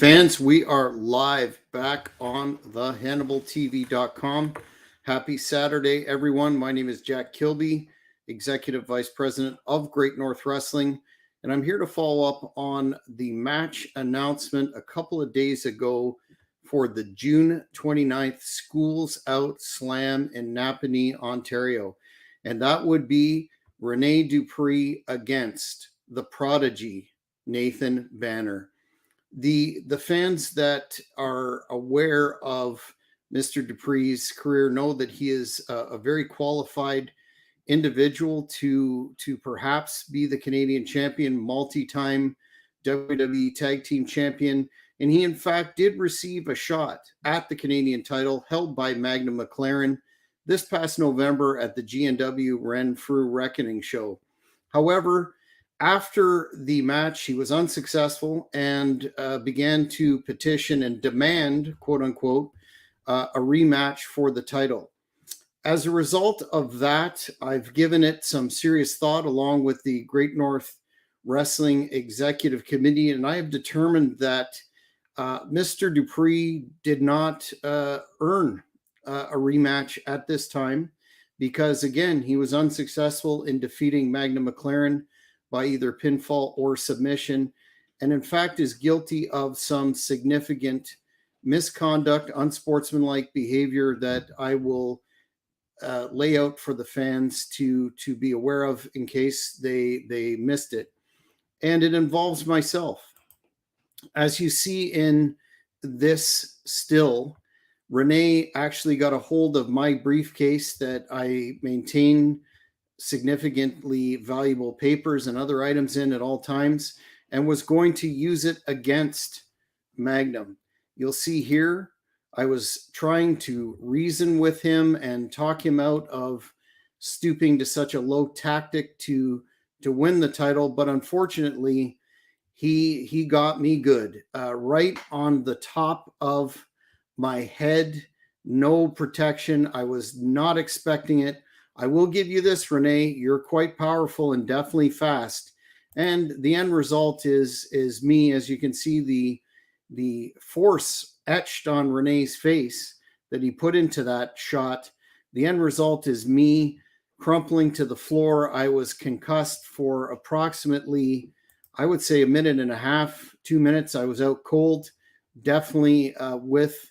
Fans, we are live back on the HannibalTV.com. Happy Saturday, everyone. My name is Jack Kilby, Executive Vice President of Great North Wrestling, and I'm here to follow up on the match announcement a couple of days ago for the June 29th Schools Out Slam in Napanee, Ontario. And that would be Rene Dupree against the prodigy, Nathan Banner. The fans that are aware of Mr. Dupree's career know that he is a very qualified individual to perhaps be the Canadian champion, multi-time WWE Tag Team Champion, and he in fact did receive a shot at the Canadian title held by Magnum McLaren this past November at the GNW Renfrew Reckoning show. However, after the match, he was unsuccessful and began to petition and demand, quote unquote, a rematch for the title. As a result of that, I've given it some serious thought along with the Great North Wrestling Executive Committee, and I have determined that Mr. Dupree did not earn a rematch at this time because, again, he was unsuccessful in defeating Magnum McLaren by either pinfall or submission, and in fact is guilty of some significant misconduct, unsportsmanlike behavior that I will lay out for the fans to be aware of in case they missed it. And it involves myself. As you see in this still, Rene actually got a hold of my briefcase that I maintain significantly valuable papers and other items in at all times and was going to use it against Magnum. You'll see here, I was trying to reason with him and talk him out of stooping to such a low tactic to win the title, but unfortunately, he got me good, right on the top of my head, no protection. I was not expecting it. I will give you this, Rene. You're quite powerful and definitely fast. And the end result is me, as you can see, the force etched on Rene's face that he put into that shot. The end result is me crumpling to the floor. I was concussed for approximately, I would say, a minute and a half, 2 minutes. I was out cold, definitely with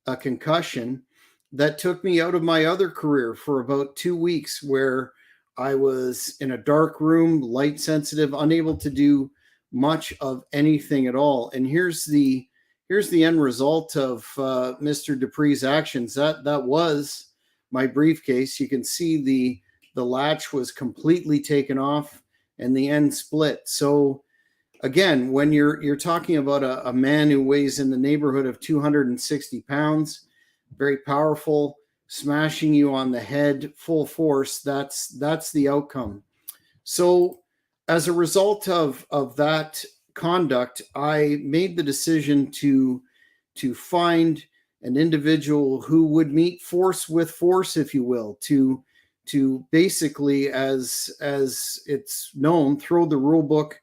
a concussion that took me out of my other career for about 2 weeks, where I was in a dark room, light sensitive, unable to do much of anything at all. And here's the end result of Mr. Dupree's actions. That was my briefcase. You can see the latch was completely taken off and the end split. So again, when you're talking about a man who weighs in the neighborhood of 260 pounds, very powerful, smashing you on the head full force, that's the outcome. So as a result of that conduct, I made the decision to find an individual who would meet force with force, if you will, to basically, as it's known, throw the rule book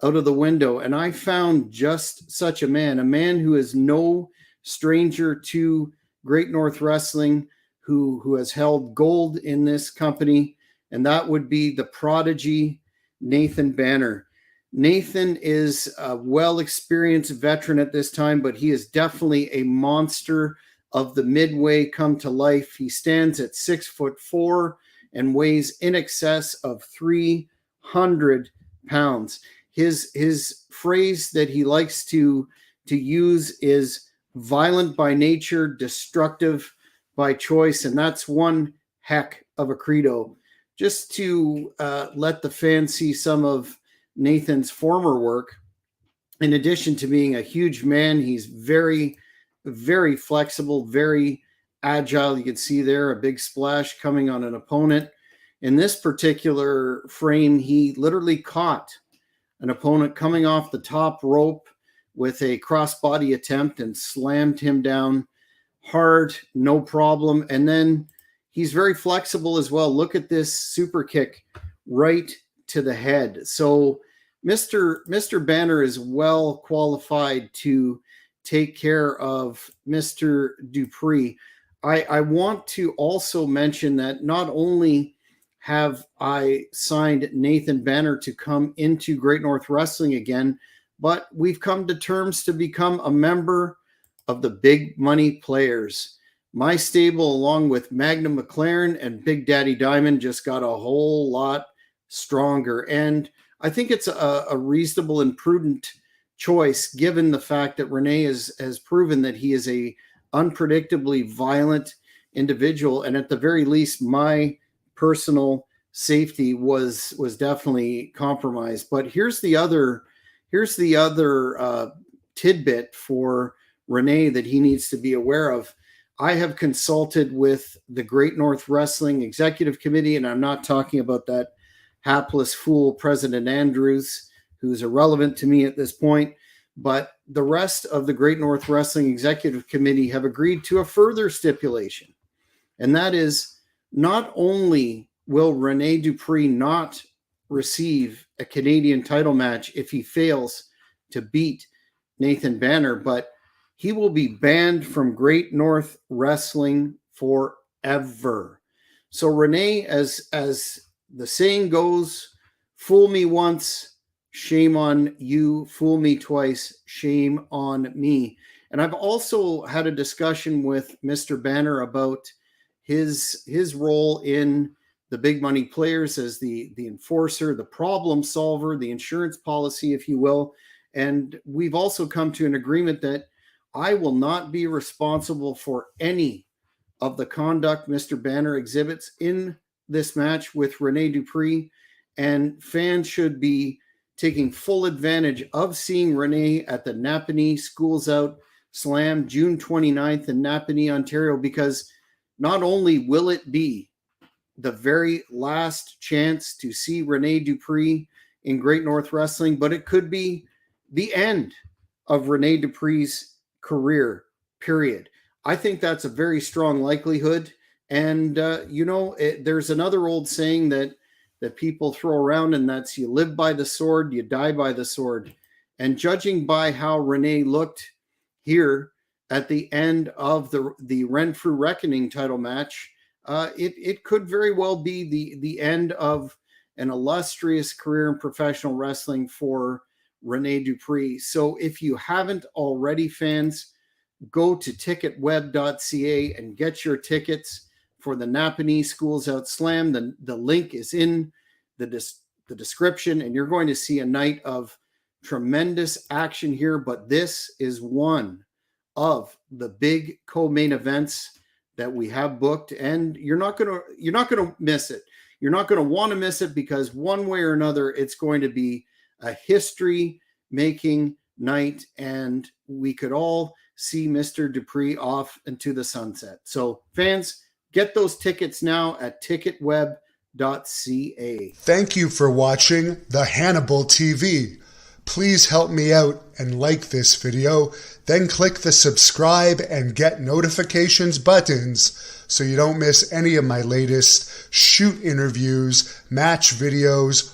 out of the window. And I found just such a man who is no stranger to Great North Wrestling, who has held gold in this company, and that would be the prodigy Nathan Banner. Nathan is a well-experienced veteran at this time, but he is definitely a monster of the midway come to life. He stands at 6'4" and weighs in excess of 300 pounds. His phrase that he likes to use is violent by nature, destructive by choice, and that's one heck of a credo. Just to let the fans see some of Nathan's former work, in addition to being a huge man, he's very, very flexible, very agile. You can see there a big splash coming on an opponent. In this particular frame, he literally caught an opponent coming off the top rope with a crossbody attempt and slammed him down hard, no problem. And then he's very flexible as well. Look at this super kick right to the head. So Mr. Banner is well qualified to take care of Mr. Dupree. I want to also mention that not only have I signed Nathan Banner to come into Great North Wrestling again, but we've come to terms to become a member of the Big Money Players. My stable, along with Magnum McLaren and Big Daddy Diamond, just got a whole lot stronger. And I think it's a reasonable and prudent choice, given the fact that Rene has proven that he is a unpredictably violent individual. And at the very least, my personal safety was definitely compromised. But here's the other tidbit for Rene that he needs to be aware of. I have consulted with the Great North Wrestling Executive Committee, and I'm not talking about that hapless fool, President Andrews, who's irrelevant to me at this point, but the rest of the Great North Wrestling Executive Committee have agreed to a further stipulation, and that is not only will Rene Dupree not receive a Canadian title match if he fails to beat Nathan Banner, but he will be banned from Great North Wrestling forever. So Rene, as the saying goes, fool me once, shame on you. Fool me twice, shame on me. And I've also had a discussion with Mr. Banner about his role in the Big Money Players as the enforcer, the problem solver, the insurance policy, if you will. And we've also come to an agreement that I will not be responsible for any of the conduct Mr. Banner exhibits in this match with Rene Dupree, and fans should be taking full advantage of seeing Rene at the Napanee Schools Out Slam June 29th in Napanee, Ontario, because not only will it be the very last chance to see Rene Dupree in Great North Wrestling, but it could be the end of Rene Dupree's career, period. I think that's a very strong likelihood. And, there's another old saying that people throw around, and that's you live by the sword, you die by the sword. And judging by how Rene looked here at the end of the Renfrew Reckoning title match, it could very well be the end of an illustrious career in professional wrestling for Rene Dupree. So if you haven't already, fans, go to ticketweb.ca and get your tickets for the Napanee Schools Out Slam. The link is in the description, and you're going to see a night of tremendous action here. But this is one of the big co-main events that we have booked, and you're not gonna miss it. You're not going to want to miss it, because one way or another, it's going to be a history-making night, and we could all see Mr. Dupree off into the sunset. So, fans, get those tickets now at ticketweb.ca. Thank you for watching the Hannibal TV. Please help me out and like this video, then click the subscribe and get notifications buttons so you don't miss any of my latest shoot interviews, match videos,